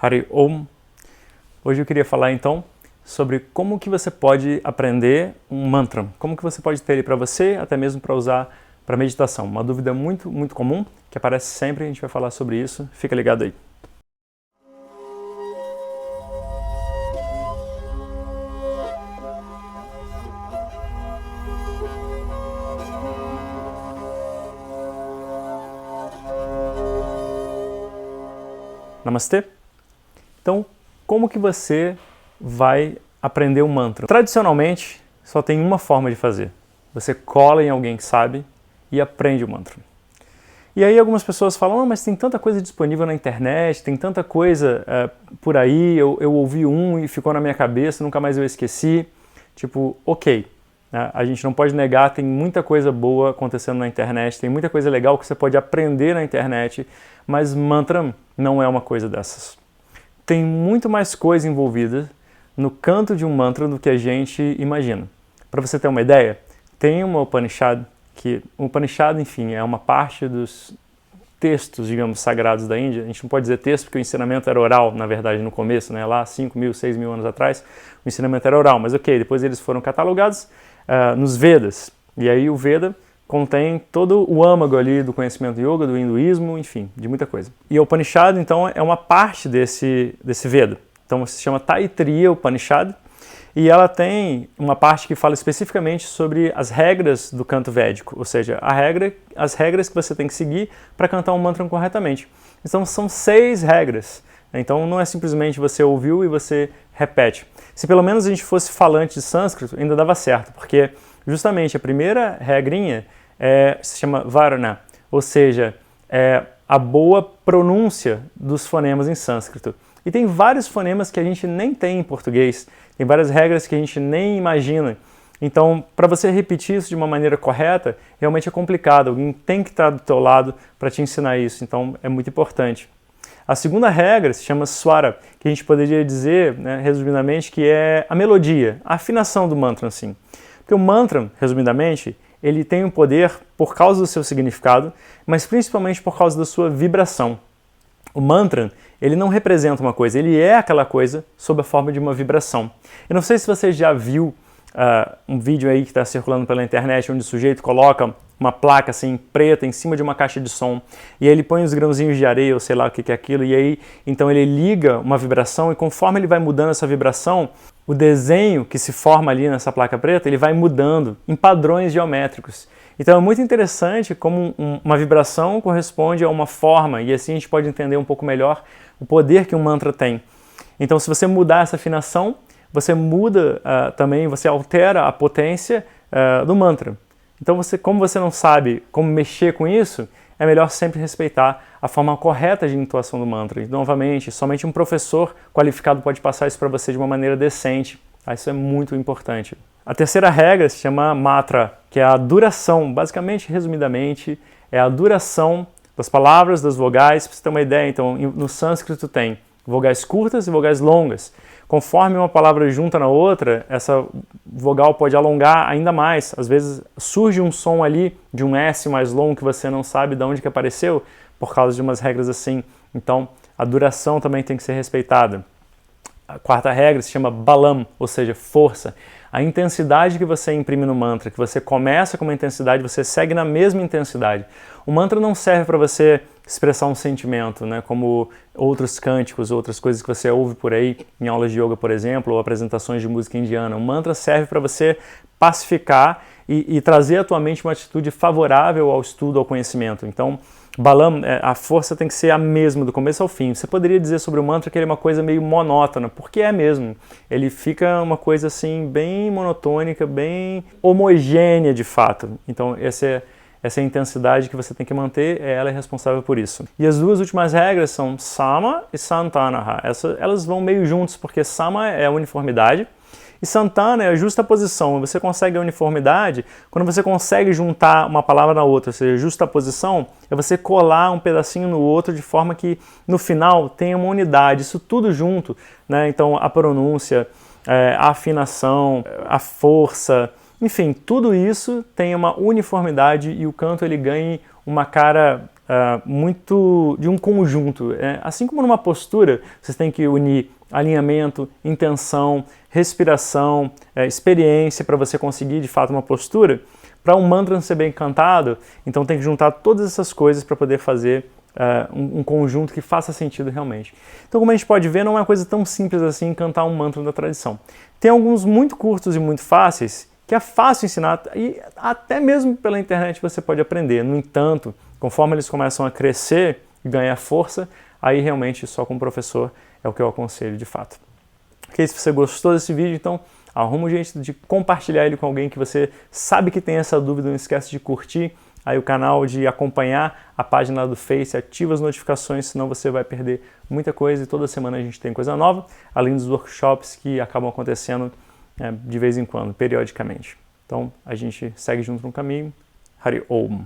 Hari Om. Hoje eu queria falar então sobre como que você pode aprender um mantra, como que você pode ter ele para você, até mesmo para usar para meditação. Uma dúvida muito comum, que aparece sempre, a gente vai falar sobre isso, fica ligado aí. Namastê? Então, como que você vai aprender um mantra? Tradicionalmente, só tem uma forma de fazer. Você cola em alguém que sabe e aprende o mantra. E aí algumas pessoas falam, mas tem tanta coisa disponível na internet, tem tanta coisa por aí, eu ouvi um e ficou na minha cabeça, nunca mais eu esqueci. Tipo, ok, a gente não pode negar, tem muita coisa boa acontecendo na internet, tem muita coisa legal que você pode aprender na internet, mas mantra não é uma coisa dessas. Tem muito mais coisa envolvida no canto de um mantra do que a gente imagina. Para você ter uma ideia, tem uma Upanishad, que o Upanishad, enfim, é uma parte dos textos, digamos, sagrados da Índia. A gente não pode dizer texto porque o ensinamento era oral, na verdade, no começo, né? Lá 5.000, 6.000 anos atrás, o ensinamento era oral, mas ok, depois eles foram catalogados nos Vedas. E aí o Veda contém todo o âmago ali do conhecimento yoga, do hinduísmo, enfim, de muita coisa. E a Upanishad, então, é uma parte desse Veda. Então, se chama Taittiriya Upanishad, e ela tem uma parte que fala especificamente sobre as regras do canto védico, ou seja, as regras que você tem que seguir para cantar um mantra corretamente. Então, são 6 regras. Então, não é simplesmente você ouviu e você repete. Se pelo menos a gente fosse falante de sânscrito, ainda dava certo, porque justamente a primeira regrinha se chama Varna, ou seja, a boa pronúncia dos fonemas em sânscrito. E tem vários fonemas que a gente nem tem em português, tem várias regras que a gente nem imagina. Então, para você repetir isso de uma maneira correta, realmente é complicado. Alguém tem que estar do teu lado para te ensinar isso, então é muito importante. A segunda regra se chama Swara, que a gente poderia dizer, né, resumidamente, que é a melodia, a afinação do mantra, assim. Porque o mantra, resumidamente, ele tem um poder por causa do seu significado, mas principalmente por causa da sua vibração. O mantra, ele não representa uma coisa, ele é aquela coisa sob a forma de uma vibração. Eu não sei se você já viu um vídeo aí que está circulando pela internet, onde o sujeito coloca uma placa assim preta em cima de uma caixa de som, e aí ele põe os grãozinhos de areia, ou sei lá o que é aquilo, e aí então ele liga uma vibração, e conforme ele vai mudando essa vibração, o desenho que se forma ali nessa placa preta, ele vai mudando em padrões geométricos. Então é muito interessante como uma vibração corresponde a uma forma, e assim a gente pode entender um pouco melhor o poder que um mantra tem. Então se você mudar essa afinação, você muda também, você altera a potência do mantra. Então como você não sabe como mexer com isso, é melhor sempre respeitar a forma correta de entoação do mantra. E, novamente, somente um professor qualificado pode passar isso para você de uma maneira decente. Isso é muito importante. A terceira regra se chama matra, que é a duração. Basicamente, resumidamente, é a duração das palavras, das vogais. Para você ter uma ideia, então, no sânscrito tem vogais curtas e vogais longas. Conforme uma palavra junta na outra, essa vogal pode alongar ainda mais. Às vezes surge um som ali de um S mais longo que você não sabe de onde que apareceu, por causa de umas regras assim. Então, a duração também tem que ser respeitada. A quarta regra se chama balam, ou seja, força. A intensidade que você imprime no mantra, que você começa com uma intensidade, você segue na mesma intensidade. O mantra não serve para você expressar um sentimento, né, como outros cânticos, outras coisas que você ouve por aí, em aulas de yoga, por exemplo, ou apresentações de música indiana. O mantra serve para você pacificar e trazer à tua mente uma atitude favorável ao estudo, ao conhecimento. Então, balam, a força tem que ser a mesma, do começo ao fim. Você poderia dizer sobre o mantra que ele é uma coisa meio monótona, porque é mesmo. Ele fica uma coisa assim, bem monotônica, bem homogênea de fato. Então, essa é a intensidade que você tem que manter, ela é responsável por isso. E as duas últimas regras são Sama e Santanaha. Elas vão meio juntos, porque Sama é a uniformidade, e Santana é a justa posição. Você consegue a uniformidade quando você consegue juntar uma palavra na outra, ou seja, justa posição é você colar um pedacinho no outro de forma que no final tenha uma unidade, isso tudo junto, né? Então a pronúncia, a afinação, a força, enfim, tudo isso tem uma uniformidade e o canto ele ganha uma cara muito de um conjunto. Assim como numa postura, vocês têm que unir alinhamento, intenção, respiração, experiência para você conseguir de fato uma postura. Para um mantra ser bem cantado, então tem que juntar todas essas coisas para poder fazer um conjunto que faça sentido realmente. Então, como a gente pode ver, não é uma coisa tão simples assim cantar um mantra da tradição. Tem alguns muito curtos e muito fáceis, que é fácil ensinar e até mesmo pela internet você pode aprender. No entanto, conforme eles começam a crescer e ganhar força, aí realmente só com o professor é o que eu aconselho de fato. Ok, se você gostou desse vídeo, então arruma um jeito de compartilhar ele com alguém que você sabe que tem essa dúvida, não esquece de curtir aí o canal, de acompanhar a página do Face, ativa as notificações, senão você vai perder muita coisa e toda semana a gente tem coisa nova, além dos workshops que acabam acontecendo de vez em quando, periodicamente. Então a gente segue junto no caminho. Hari Om.